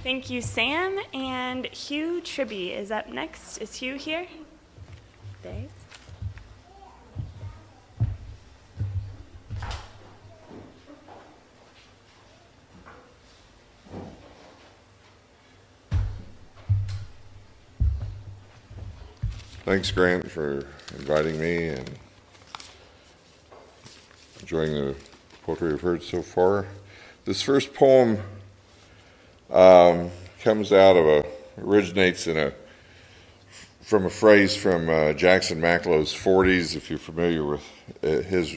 Thank you, Sam. And Hugh Tribbey is up next. Is Hugh here? Thanks. Thanks, Grant, for inviting me and enjoying the poetry we've heard so far. This first poem originates from a phrase from Jackson Macklow's 40s, if you're familiar with his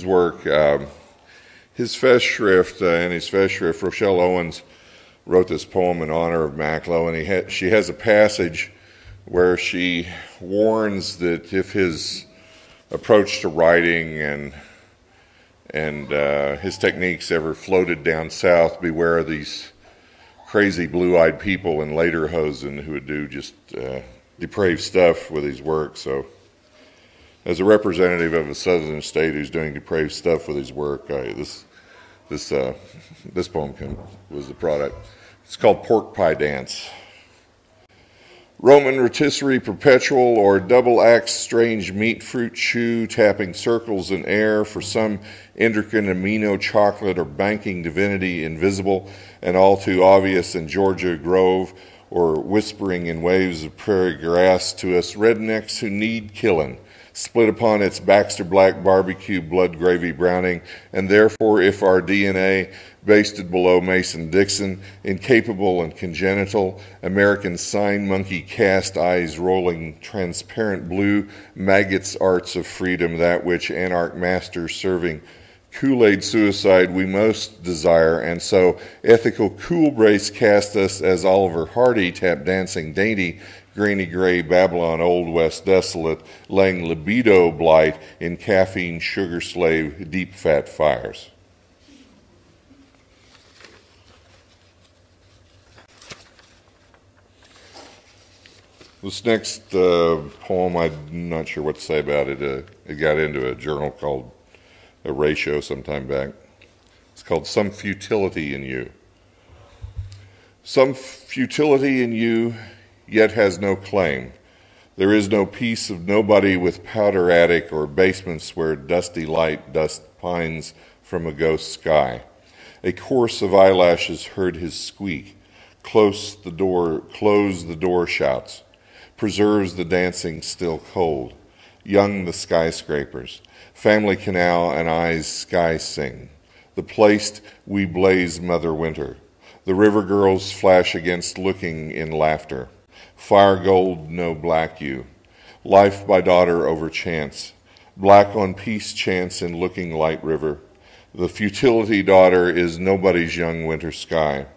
work. In his Festschrift, Rochelle Owens wrote this poem in honor of Macklow, and she has a passage where she warns that if his approach to writing and his techniques ever floated down south, beware of these crazy blue-eyed people in Lederhosen who would do just depraved stuff with his work. So, as a representative of a southern state who's doing depraved stuff with his work, this poem was the product. It's called Pork Pie Dance. Roman rotisserie perpetual or double-axe strange meat fruit chew, tapping circles in air for some intricate amino chocolate or banking divinity invisible and all too obvious in Georgia Grove, or whispering in waves of prairie grass to us rednecks who need killing, split upon its Baxter Black barbecue blood gravy browning, and therefore if our DNA basted below Mason-Dixon, incapable and congenital, American sign monkey cast eyes rolling transparent blue, maggots arts of freedom, that which anarch masters serving Kool-Aid suicide we most desire, and so ethical cool brace cast us as Oliver Hardy tap dancing dainty, grainy gray Babylon Old West desolate, laying libido blight in caffeine sugar slave deep fat fires. This next poem, I'm not sure what to say about it. It got into a journal called A Ratio sometime back. It's called Some Futility in You. Some futility in you, yet has no claim. There is no peace of nobody with powder attic or basements where dusty light dust pines from a ghost sky. A chorus of eyelashes heard his squeak. Close the door shouts. Preserves the dancing still cold. Young the skyscrapers. Family canal and eyes sky sing. The placed we blaze mother winter. The river girls flash against looking in laughter. Fire gold no black you. Life by daughter over chance. Black on peace chance in looking light river. The futility daughter is nobody's young winter sky.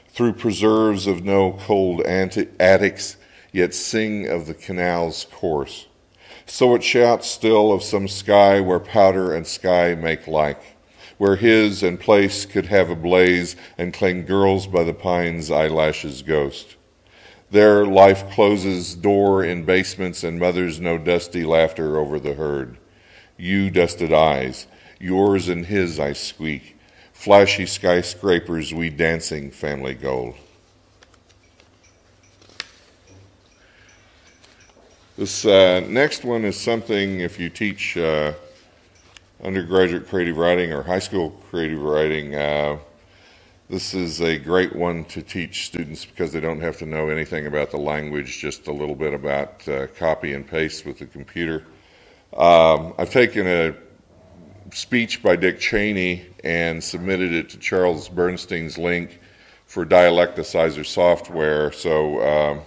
Through preserves of no cold attics, yet sing of the canal's course. So it shouts still of some sky where powder and sky make like, where his and place could have a blaze and claim girls by the pines' eyelashes ghost. There life closes door in basements and mothers no dusty laughter over the herd. You dusted eyes, yours and his I squeak, flashy skyscrapers we dancing family gold. This next one is something, if you teach undergraduate creative writing or high school creative writing, this is a great one to teach students because they don't have to know anything about the language, just a little bit about copy and paste with the computer. I've taken a speech by Dick Cheney and submitted it to Charles Bernstein's link for dialecticizer software. So I'm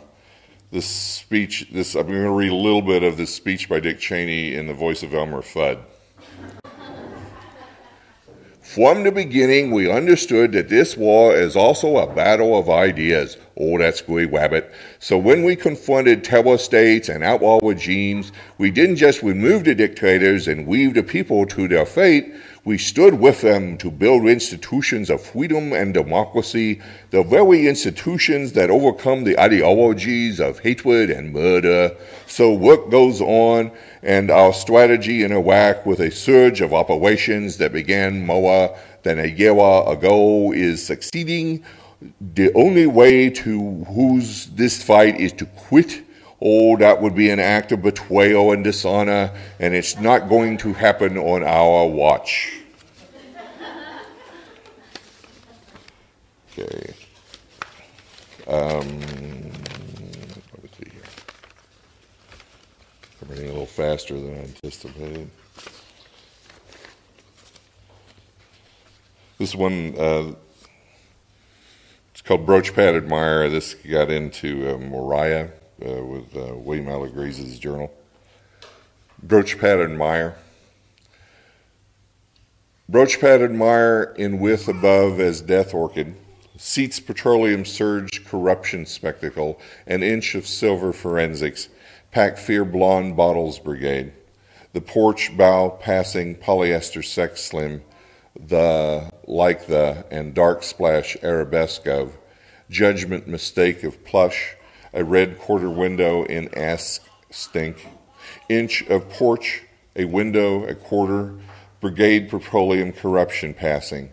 going to read a little bit of this speech by Dick Cheney in the voice of Elmer Fudd. From the beginning, we understood that this war is also a battle of ideas. oh, that's gooey wabbit. So when we confronted terror states and outlaw regimes, we didn't just remove the dictators and weave the people to their fate, we stood with them to build institutions of freedom and democracy, the very institutions that overcome the ideologies of hatred and murder. So work goes on, and our strategy in Iraq with a surge of operations that began more than a year ago is succeeding. The only way to lose this fight is to quit. Oh, that would be an act of betrayal and dishonor, and it's not going to happen on our watch. Okay. Let me see here. I'm running a little faster than I anticipated. This one, it's called Brooch Pad Admire. This got into Moriah with William Allegrese's journal. Brooch Pad Admire. Brooch Pad Admire in width above as death orchid. Seats petroleum surge corruption spectacle. An inch of silver forensics. Pack fear blonde bottles brigade. The porch bow passing polyester sex slim. The, like the, and dark splash arabesque of, judgment mistake of plush, a red quarter window in ask stink, inch of porch, a window, a quarter, brigade petroleum corruption passing,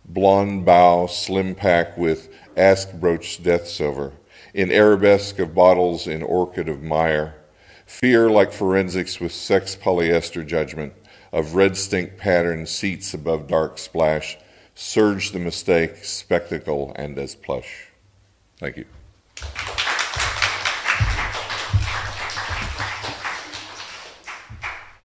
blonde bow slim pack with ask brooch death silver, in arabesque of bottles in orchid of mire, fear like forensics with sex polyester judgment, of red stink pattern seats above dark splash, surge the mistake, spectacle, and as plush. Thank you.